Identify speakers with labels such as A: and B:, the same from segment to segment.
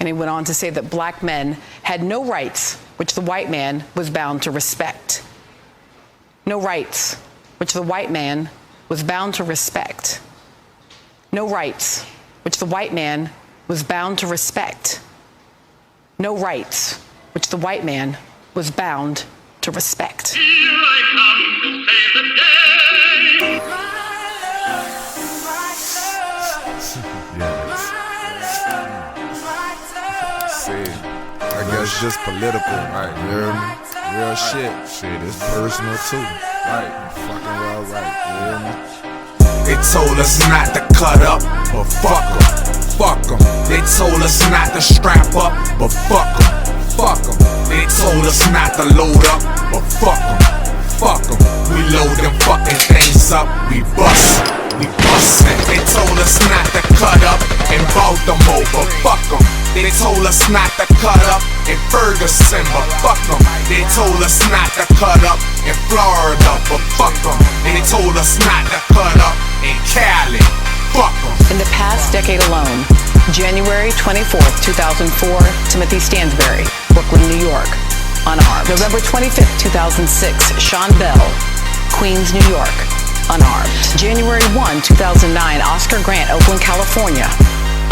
A: And he went on to say that black men had no rights, which the white man was bound to respect. No rights, which the white man was bound to respect. No rights, which the white man was bound to respect. No rights, which the white man was bound to respect.
B: Here I come to save the day.
C: I guess just political, right? You hear me? Real shit. Shit, it's personal too. Right, you fucking well right. You hear me?
D: They told us not to cut up, but fuck 'em, fuck 'em. They told us not to strap up, but fuck 'em, fuck 'em. They told us not to load up, but fuck 'em, fuck 'em. We load them fucking things up, we bust. They told us not to cut up in Baltimore, but fuck 'em. They told us not to cut up in Ferguson, but fuck 'em. They told us not to cut up in Florida, but fuck 'em. They told us not to cut up in Cali, fuck 'em.
A: In the past decade alone, January 24th, 2004, Timothy Stansbury, Brooklyn, New York, unarmed. November 25th, 2006, Sean Bell, Queens, New York, unarmed. January 1, 2009, Oscar Grant, Oakland, California,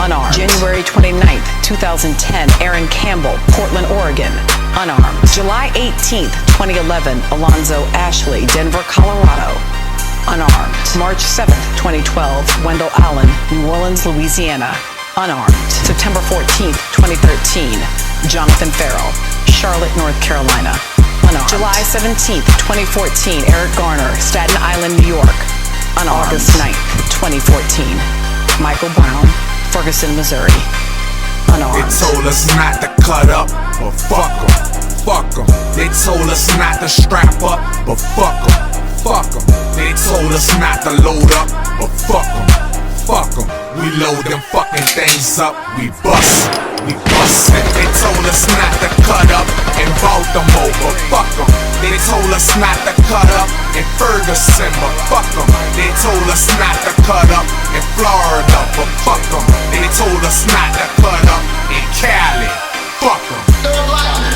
A: unarmed. January 29th, 2010, Aaron Campbell, Portland, Oregon, unarmed. July 18th, 2011, Alonzo Ashley, Denver, Colorado, unarmed. March 7th, 2012, Wendell Allen, New Orleans, Louisiana, unarmed. September 14th, 2013, Jonathan Farrell, Charlotte, North Carolina, unarmed. July 17th, 2014, Eric Garner, Staten Island, New York, unarmed. August 9th, 2014, Michael Brown, Ferguson, Missouri, unarmed.
D: They told us not to cut up, but fuck 'em, fuck 'em. They told us not to strap up, but fuck 'em, fuck 'em. They told us not to load up, but fuck 'em, fuck 'em. We load them fucking things up, we bust. They told us not to cut up in Baltimore, but fuck 'em. They told us not to cut up in Ferguson, but fuck 'em. They told us not to cut up in Florida, but fuck 'em. They told us not to cut up in Cali, fuck 'em.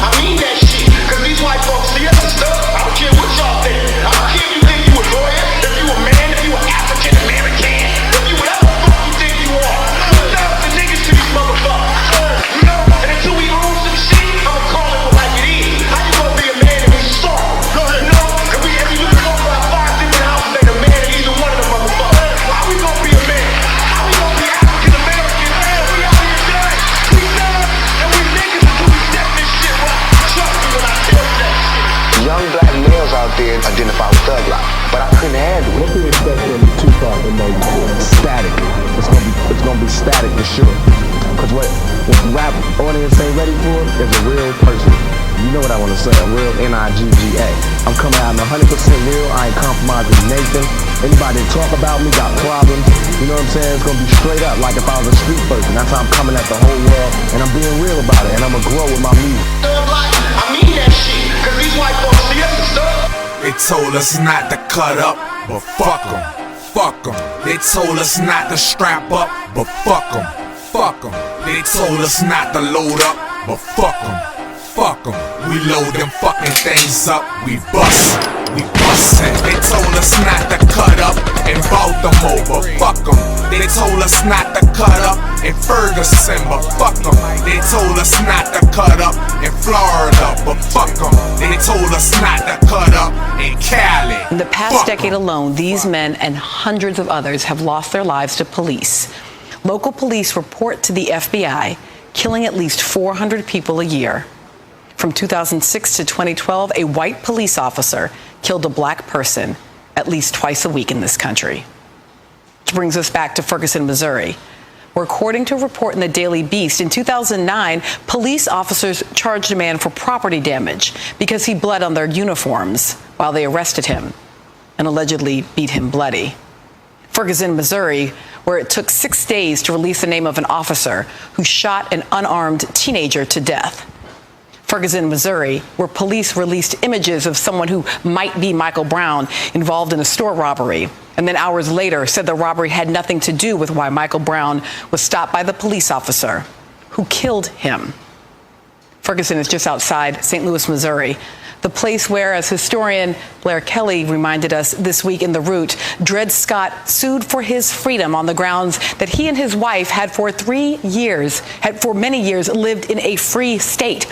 E: I mean that shit, cause these white folks see us and stuff. I don't care what y'all think. I don't care if you think you a lawyer, if you a man, if you an African American, if you whatever the fuck you think you are. Put down the niggas to these motherfuckers. You know, and until we own some shit, I'ma call it like it is. How you gonna be a man and be soft? You know, if you look over our 5 different houses, ain't a man in either one of them motherfuckers. How we gonna be a man? How we gonna be African American? We out here done. We done, and we niggas until we step this shit right. Trust me when I tell you that shit.
F: Young black males out there identify with thug life, but I couldn't handle it.
G: What can we expect from Tupac and static? It's gonna be static for sure. Cause what the rap audience ain't ready for is a real person. You know what I wanna say, a real N-I-G-G-A. I'm coming out 100% real, I ain't compromising Nathan. Anybody that talk about me got problems, you know what I'm saying? It's gonna be straight up, like if I was a street person. That's how I'm coming at the whole world, and I'm being real about it, and I'ma grow with my music.
E: I mean that shit, cause these white folks see us and stuff.
D: They told us not to cut up, but fuck 'em, fuck 'em. They told us not to strap up, but fuck 'em, fuck 'em. They told us not to load up, but fuck 'em, fuck 'em. We load them fucking things up, we bust. They told us not to cut up in Baltimore, but fuck 'em. They told us not to cut up in Ferguson, but fuck 'em. They told us not to cut up in Florida, but fuck 'em. They told us not to cut up in Cali.
A: In the past decade alone, these men and hundreds of others have lost their lives to police. Local police report to the FBI killing at least 400 people a year. From 2006 to 2012, a white police officer killed a black person at least twice a week in this country. Which brings us back to Ferguson, Missouri, where according to a report in the Daily Beast, in 2009, police officers charged a man for property damage because he bled on their uniforms while they arrested him and allegedly beat him bloody. Ferguson, Missouri, where it took 6 days to release the name of an officer who shot an unarmed teenager to death. Ferguson, Missouri, where police released images of someone who might be Michael Brown involved in a store robbery, and then hours later said the robbery had nothing to do with why Michael Brown was stopped by the police officer, who killed him. Ferguson is just outside St. Louis, Missouri, the place where, as historian Blair Kelly reminded us this week in The Root, Dred Scott sued for his freedom on the grounds that he and his wife had for many years lived in a free state.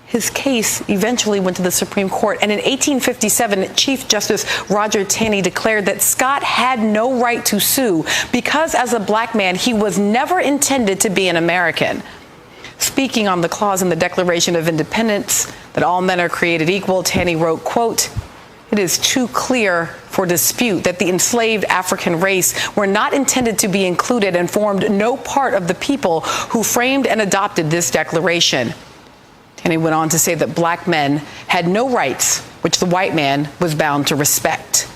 A: His case eventually went to the Supreme Court, and in 1857, Chief Justice Roger Taney declared that Scott had no right to sue because, as a black man, he was never intended to be an American. Speaking on the clause in the Declaration of Independence that all men are created equal, Taney wrote, quote, "It is too clear for dispute that the enslaved African race were not intended to be included and formed no part of the people who framed and adopted this declaration." Taney went on to say that black men had no rights which the white man was bound to respect.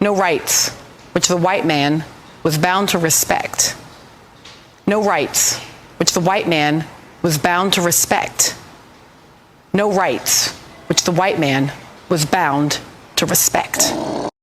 A: No rights which the white man was bound to respect. No rights which the white man was bound to respect. No rights which the white man was bound to respect.